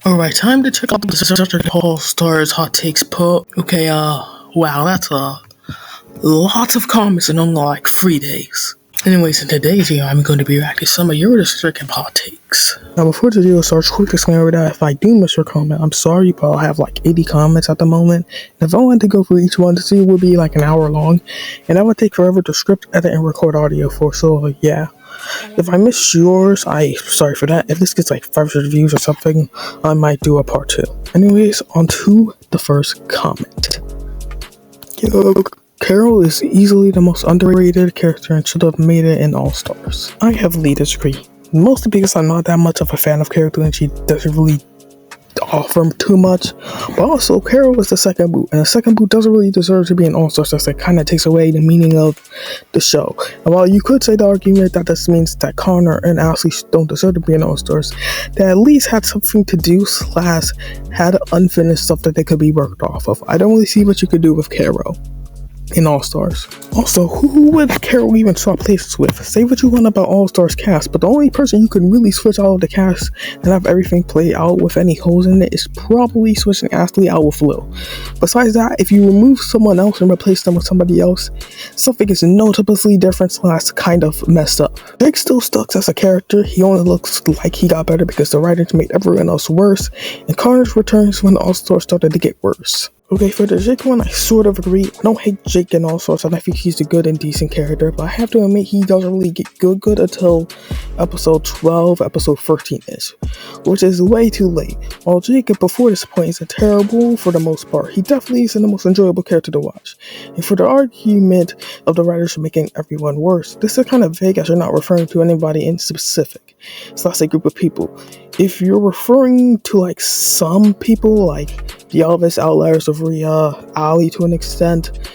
Alright, time to check out the Disventure All-Stars hot takes poll. Okay, wow, that's lots of comments in only like 3 days. Anyways, in today's video, I'm going to be reacting to some of your Disventure hot takes. Now, before the video starts, quick disclaimer that if I do miss your comment, I'm sorry, but I have like 80 comments at the moment. And if I wanted to go through each one to see, it would be like an hour long, and that would take forever to script, edit, and record audio for, so yeah. If I miss yours, I'm sorry for that. If this gets like 500 views or something, I might do a part 2. Anyways, on to the first comment. Yo, Carol is easily the most underrated character and should have made it in All-Stars. I heavily disagree. Mostly because I'm not that much of a fan of Carol and she doesn't really offer too much, but also Carol is the second boot, and the second boot doesn't really deserve to be an All-Stars, as it kind of takes away the meaning of the show. And while you could say the argument that this means that Connor and Ashley don't deserve to be an All-Stars, they at least had something to do / had unfinished stuff that they could be worked off of. I don't really see what you could do with Carol in All-Stars. Also, who would Carol even swap places with? Say what you want about All-Stars cast, but the only person you can really switch out of the cast and have everything play out with any holes in it is probably switching Ashley out with Lil. Besides that, if you remove someone else and replace them with somebody else, something is noticeably different / kind of messed up. Jake still sucks as a character. He only looks like he got better because the writers made everyone else worse, and Connor's returns when All-Stars started to get worse. Okay, for the Jake one, I sort of agree. I don't hate Jake in All-Stars, and I think he's a good and decent character, but I have to admit he doesn't really get good until episode 12, episode 13-ish, which is way too late. While Jake before this point isn't terrible for the most part, he definitely isn't the most enjoyable character to watch. And for the argument of the writers making everyone worse, this is kind of vague as you're not referring to anybody in specific. So that's a group of people. If you're referring to like some people, like the Elvis Outliers of Rhea, Ali to an extent,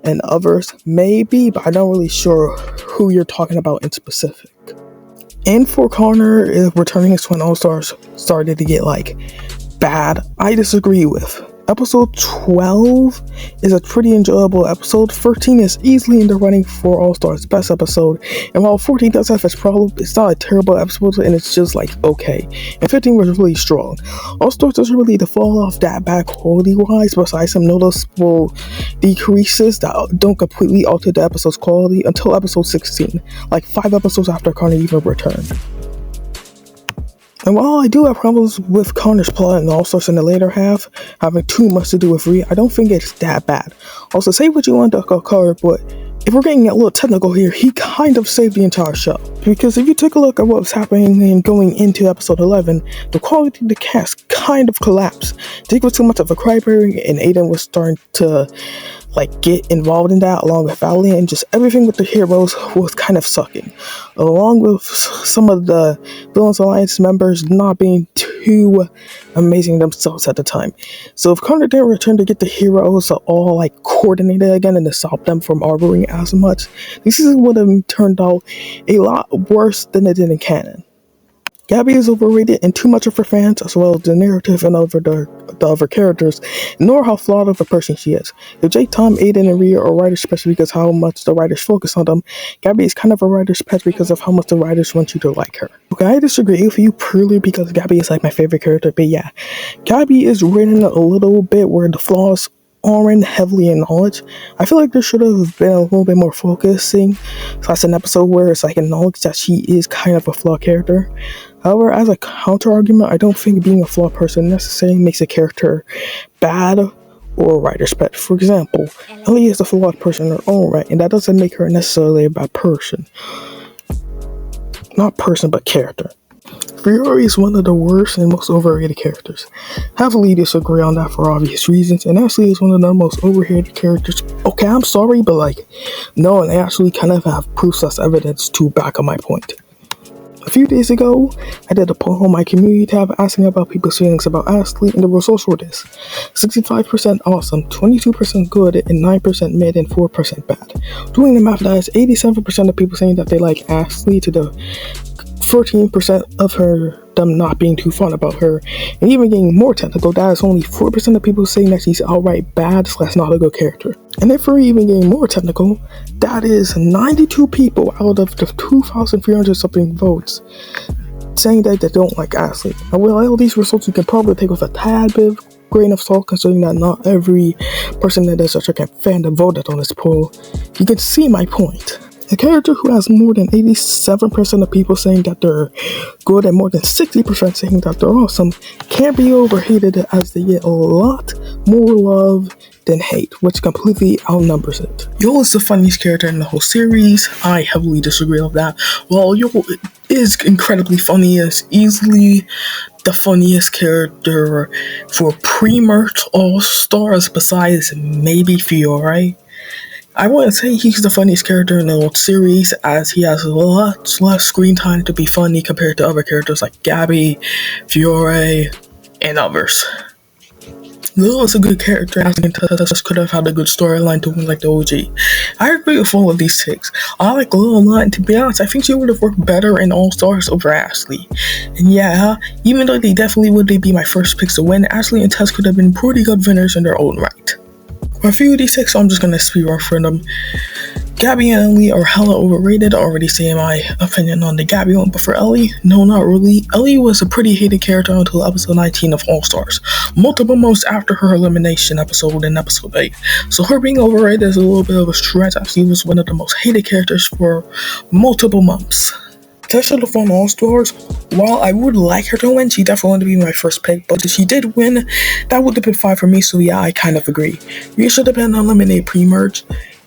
and others, maybe, but I'm not really sure who you're talking about in specific. And for Connor, if returning as when All-Stars started to get like bad, I disagree with. Episode 12 is a pretty enjoyable episode. 13 is easily in the running for All-Stars best episode, and while 14 does have its problem, it's not a terrible episode, and it's just like okay. And 15 was really strong. All-Stars doesn't really fall off that bad quality-wise, besides some noticeable decreases that don't completely alter the episode's quality until episode 16, like 5 episodes after Connor even returned. And while I do have problems with Connor's plot and All-Stars in the later half having too much to do with Rhea, I don't think it's that bad. Also, say what you want about Connor, but if we're getting a little technical here, he kind of saved the entire show. Because if you take a look at what was happening and going into episode 11, the quality of the cast kind of collapsed. Jake was too much of a crybaby, and Aiden was starting to like get involved in that along with Valley, and just everything with the heroes was kind of sucking, along with some of the Villains Alliance members not being too amazing themselves at the time. So if Connor didn't return to get the heroes all like coordinated again and to stop them from arguing as much, this season would have turned out a lot worse than it did in canon. Gabby is overrated and too much of her fans, as well as the narrative and the other characters, nor how flawed of a person she is. If Jake, Tom, Aiden, and Rhea are writers' pets because how much the writers focus on them, Gabby is kind of a writer's pet because of how much the writers want you to like her. Okay, I disagree with you purely because Gabby is like my favorite character, but yeah, Gabby is written a little bit where the flaws aren't heavily acknowledged. I feel like there should have been a little bit more focusing. So that's an episode where it's like acknowledged that she is kind of a flawed character. However, as a counter argument, I don't think being a flawed person necessarily makes a character bad or a writer's pet. For example, Ellie is a flawed person in her own right, and that doesn't make her necessarily a bad person. Not person, but character. Fury is one of the worst and most overrated characters. Heavily disagree on that for obvious reasons, and Ashley is one of the most overrated characters. Okay, I'm sorry, but like, no, and I actually kind of have proof as evidence to back up my point. A few days ago, I did a poll on my community tab asking about people's feelings about Ashley, and the results were this: 65% awesome, 22% good, and 9% mid, and 4% bad. Doing the math, that is 87% of people saying that they like Ashley to the 14% of them not being too fun about her, and even getting more technical, that is only 4% of people saying that she's outright bad / not a good character. And if we're even getting more technical, that is 92 people out of the 2,300 something votes saying that they don't like Ashley. And while all these results you can probably take with a tad bit of grain of salt, considering that not every person that is such a fandom voted on this poll, you can see my point. A character who has more than 87% of people saying that they're good and more than 60% saying that they're awesome can't be overhated, as they get a lot more love than hate, which completely outnumbers it. Yul is the funniest character in the whole series. I heavily disagree with that. While Yul is incredibly funny, is easily the funniest character for pre-merge All-Stars besides maybe Fiore. I wouldn't say he's the funniest character in the whole series, as he has a lot less screen time to be funny compared to other characters like Gabby, Fiore, and others. Lil is a good character, as Intodays could have had a good storyline to win like the OG. I agree with all of these takes. I like Lil a lot, and to be honest, I think she would have worked better in All-Stars over Ashley. And yeah, even though they definitely would be my first picks to win, Ashley and Tess could have been pretty good winners in their own right. For a few of these takes, so I'm just gonna speed run through them. Gabby and Ellie are hella overrated. I already say my opinion on the Gabby one, but for Ellie, no, not really. Ellie was a pretty hated character until episode 19 of All Stars, multiple months after her elimination episode in episode 8. So her being overrated is a little bit of a stretch, as she was one of the most hated characters for multiple months. Tess should have won All Stars. While I would like her to win, she definitely would be my first pick, but if she did win, that would have been fine for me, so yeah, I kind of agree. Rhea should have been eliminated pre-merge.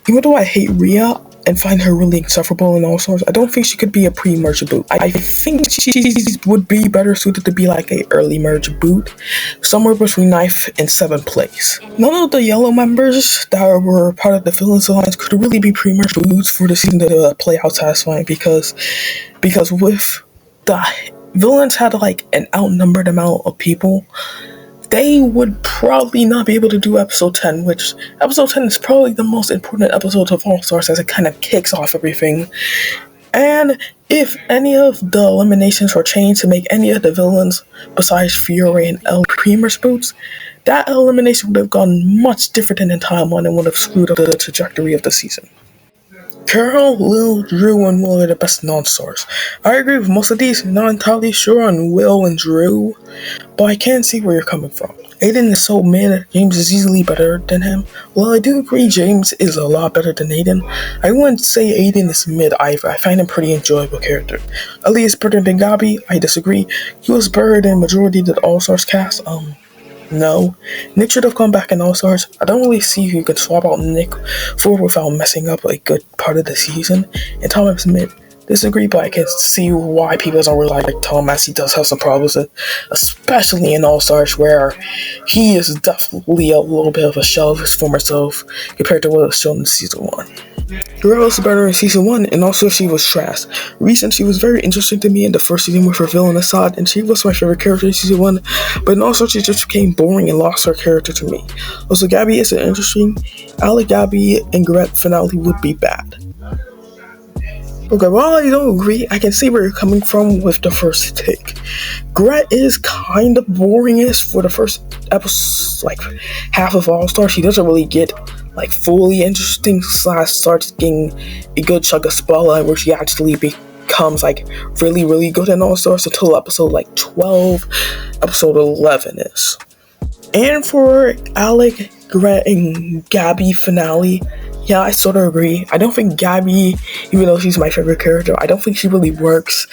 Even though I hate Rhea and find her really insufferable in All Stars, I don't think she could be a pre-merge boot. I think she would be better suited to be like a early merge boot, somewhere between 9th and 7th place. None of the yellow members that were part of the Villains Alliance could really be pre-merge boots for the season to play out satisfying, because with the villains had like an outnumbered amount of people, they would probably not be able to do episode 10, which episode 10 is probably the most important episode of All Stars, as it kind of kicks off everything. And if any of the eliminations were changed to make any of the villains besides Fiore and El pre-merge boots, that elimination would have gone much different in the timeline and would have screwed up the trajectory of the season. Carol, Lil, Drew, and Will are the best non-stars. I agree with most of these, not entirely sure on Will and Drew, but I can see where you're coming from. Aiden is so mid, James is easily better than him. While I do agree James is a lot better than Aiden, I wouldn't say Aiden is mid either. I find him a pretty enjoyable character. Ali is better than Gabi. I disagree. He was better than majority of the All-Stars cast. No. Nick should have come back in All-Stars. I don't really see who you could swap out Nick for without messing up a good part of the season. And Thomas Smith, disagree, but I can see why people don't really like Thomas. He does have some problems, especially in All-Stars, where he is definitely a little bit of a shell of his former self compared to what was shown in Season 1. Girl was better in Season 1, and also she was trash. Recent, she was very interesting to me in the first season with her villain Assad, and she was my favorite character in Season 1, but in also she just became boring and lost her character to me. Also, Gabby isn't interesting. Ali, Gabby, and Gret finale would be bad. Okay, while I don't agree, I can see where you're coming from with the first take. Gret is kind of boringish for the first episode, like half of All Stars. She doesn't really get like fully interesting / starts getting a good chunk of spotlight where she actually becomes like really, really good in All Stars until episode like 12, episode 11 is. And for Alec, Gret, and Gabby finale, yeah, I sort of agree. I don't think Gabby, even though she's my favorite character, I don't think she really works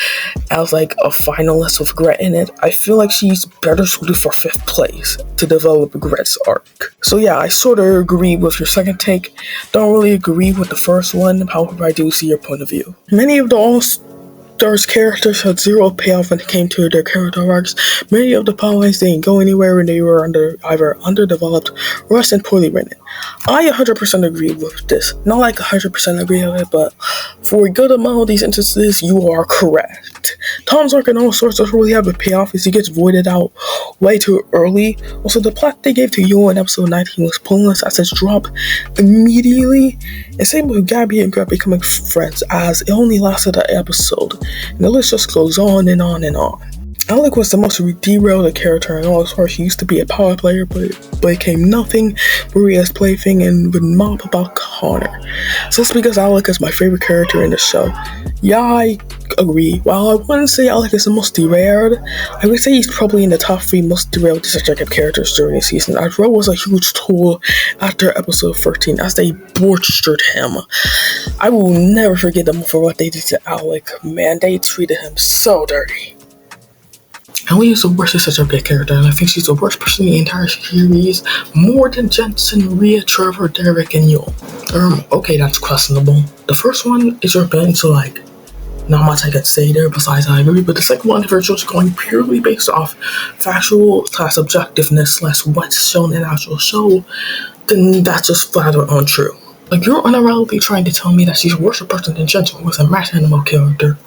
as like a finalist with Gret in it. I feel like she's better suited for 5th place to develop Gret's arc. So yeah, I sort of agree with your second take. Don't really agree with the first one, however I do see your point of view. Many of the All-Stars characters had zero payoff when it came to their character arcs. Many of the plotlines didn't go anywhere and they were either underdeveloped, rushed, and poorly written. I 100% agree with this. Not like 100% agree with it, but for a good amount of these instances, you are correct. Tom's arc in All Stars doesn't really have a payoff as he gets voided out way too early. Also, the plot they gave to Yul in episode 19 was pointless as it's dropped immediately. And same with Gabby and Gret becoming friends, as it only lasted an episode. And the list just goes on and on and on. Alec was the most derailed character in all as far as he used to be a power player, but became nothing, Maria's plaything, and would mop about Connor. So it's because Alec is my favorite character in the show. Yeah, I agree. While I wouldn't say Alec is the most derailed, I would say he's probably in the top 3 most derailed Disventure characters during the season, as Ro was a huge tool after episode 13 as they butchered him. I will never forget them for what they did to Alec. Man, they treated him so dirty. Ellie is the worst Disventure character, and I think she's the worst person in the entire series, more than Jensen, Rhea, Trevor, Derek, and Yule. Okay, that's questionable. The first one is your band, so not much I can say there besides I agree, but the second one, if you're just going purely based off factual / subjectiveness / what's shown in the actual show, then that's just flat out untrue. You're unironically trying to tell me that she's a worse person than Jensen, who is a mass animal character.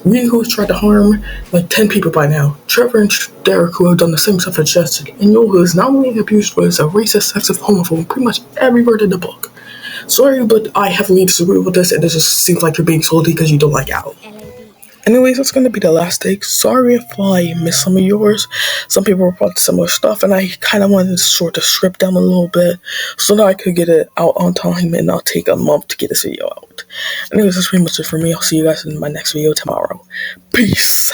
Rhea, who has tried to harm 10 people by now. Trevor and Derek, who have done the same stuff as Jensen. And Yule, who is not only abused, but is a racist, sexist, homophobe, pretty much every word in the book. Sorry, but I heavily disagree with this, and it just seems like you're being salty because you don't like Al. Anyways, that's going to be the last take. Sorry if I missed some of yours. Some people reported similar stuff, and I kind of wanted to sort the script down a little bit so that I could get it out on time and not take a month to get this video out. Anyways, that's pretty much it for me. I'll see you guys in my next video tomorrow. Peace!